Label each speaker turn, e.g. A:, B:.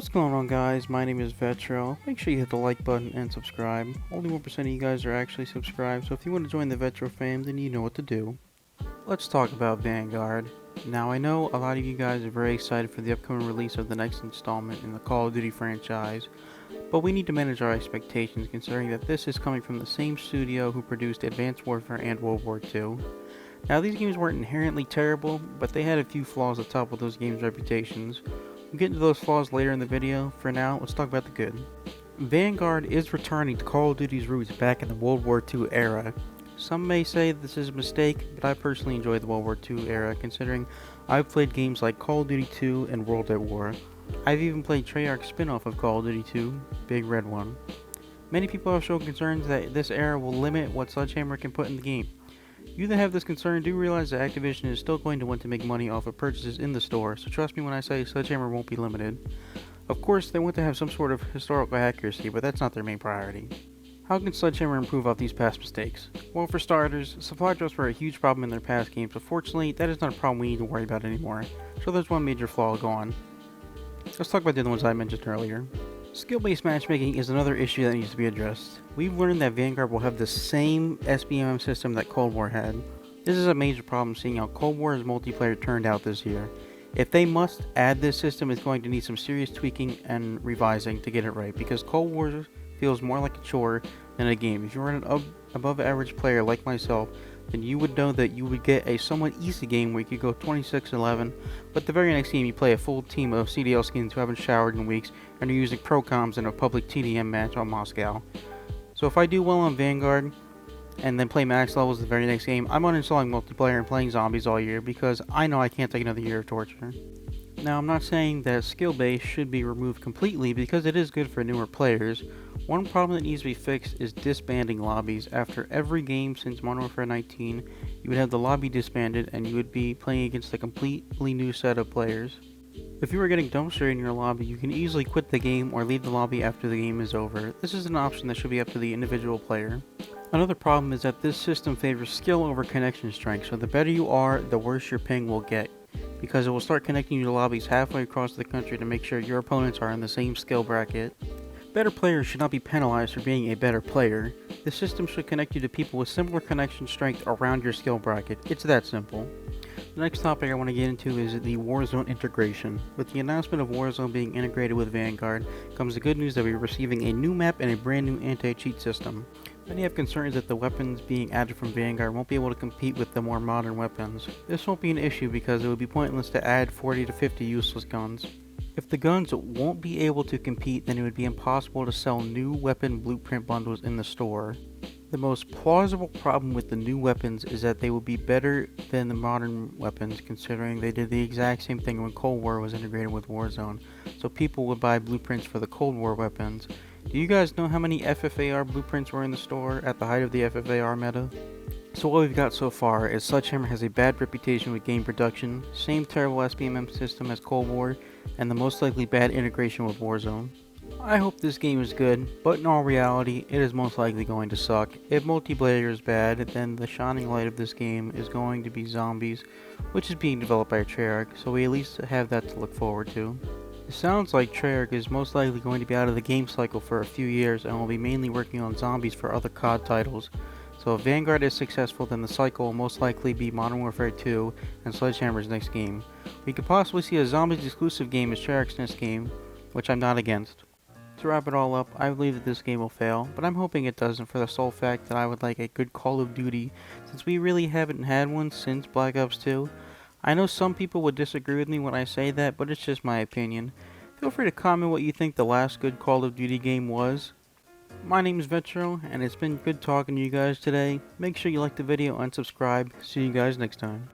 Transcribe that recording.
A: What's going on, guys? My name is Vetro. Make sure you hit the like button and subscribe. Only 1% of you guys are actually subscribed, so if you want to join the Vetro fam, then you know what to do. Let's talk about Vanguard. Now, I know a lot of you guys are very excited for the upcoming release of the next installment in the Call of Duty franchise, but we need to manage our expectations considering that this is coming from the same studio who produced Advanced Warfare and World War II. Now, these games weren't inherently terrible, but they had a few flaws that toppled those games' reputations. We'll get into those flaws later in the video. For now, let's talk about the good. Vanguard is returning to Call of Duty's roots back in the World War II era. Some may say this is a mistake, but I personally enjoy the World War II era considering I've played games like Call of Duty 2 and World at War. I've even played Treyarch's spin-off of Call of Duty 2, Big Red One. Many people have shown concerns that this era will limit what Sledgehammer can put in the game. You that have this concern do realize that Activision is still going to want to make money off of purchases in the store, so trust me when I say Sledgehammer won't be limited. Of course, they want to have some sort of historical accuracy, but that's not their main priority. How can Sledgehammer improve off these past mistakes? Well, for starters, supply drops were a huge problem in their past games, but fortunately, that is not a problem we need to worry about anymore, so there's one major flaw gone. Let's talk about the other ones I mentioned earlier. Skill-based matchmaking is another issue that needs to be addressed. We've learned that Vanguard will have the same SBMM system that Cold War had. This is a major problem seeing how Cold War's multiplayer turned out this year. If they must add this system, it's going to need some serious tweaking and revising to get it right, because Cold War feels more like a chore than a game. If you're an above average player like myself, then you would know that you would get a somewhat easy game where you could go 26-11, but the very next game you play a full team of CDL skins who haven't showered in weeks and are using pro comms in a public TDM match on Moscow. So if I do well on Vanguard and then play max levels the very next game, I'm uninstalling multiplayer and playing zombies all year because I know I can't take another year of torture. Now, I'm not saying that skill base should be removed completely because it is good for newer players. One problem that needs to be fixed is disbanding lobbies. After every game since Modern Warfare 19, you would have the lobby disbanded and you would be playing against a completely new set of players. If you are getting dumpstered in your lobby, you can easily quit the game or leave the lobby after the game is over. This is an option that should be up to the individual player. Another problem is that this system favors skill over connection strength, so the better you are, the worse your ping will get, because it will start connecting you to lobbies halfway across the country to make sure your opponents are in the same skill bracket. Better players should not be penalized for being a better player. The system should connect you to people with similar connection strength around your skill bracket. It's that simple. The next topic I want to get into is the Warzone integration. With the announcement of Warzone being integrated with Vanguard, comes the good news that we are receiving a new map and a brand new anti-cheat system. Many have concerns that the weapons being added from Vanguard won't be able to compete with the more modern weapons. This won't be an issue because it would be pointless to add 40 to 50 useless guns. If the guns won't be able to compete, then it would be impossible to sell new weapon blueprint bundles in the store. The most plausible problem with the new weapons is that they will be better than the modern weapons, considering they did the exact same thing when Cold War was integrated with Warzone, so people would buy blueprints for the Cold War weapons. Do you guys know how many FFAR blueprints were in the store at the height of the FFAR meta? So what we've got so far is Sledgehammer has a bad reputation with game production, same terrible SBMM system as Cold War, and the most likely bad integration with Warzone. I hope this game is good, but in all reality, it is most likely going to suck. If multiplayer is bad, then the shining light of this game is going to be zombies, which is being developed by Treyarch, so we at least have that to look forward to. It sounds like Treyarch is most likely going to be out of the game cycle for a few years and will be mainly working on zombies for other COD titles. So if Vanguard is successful, then the cycle will most likely be Modern Warfare 2 and Sledgehammer's next game. We could possibly see a zombies exclusive game as Treyarch's next game, which I'm not against. To wrap it all up, I believe that this game will fail, but I'm hoping it doesn't for the sole fact that I would like a good Call of Duty, since we really haven't had one since Black Ops 2. I know some people would disagree with me when I say that, but it's just my opinion. Feel free to comment what you think the last good Call of Duty game was. My name is Vetro, and it's been good talking to you guys today. Make sure you like the video and subscribe. See you guys next time.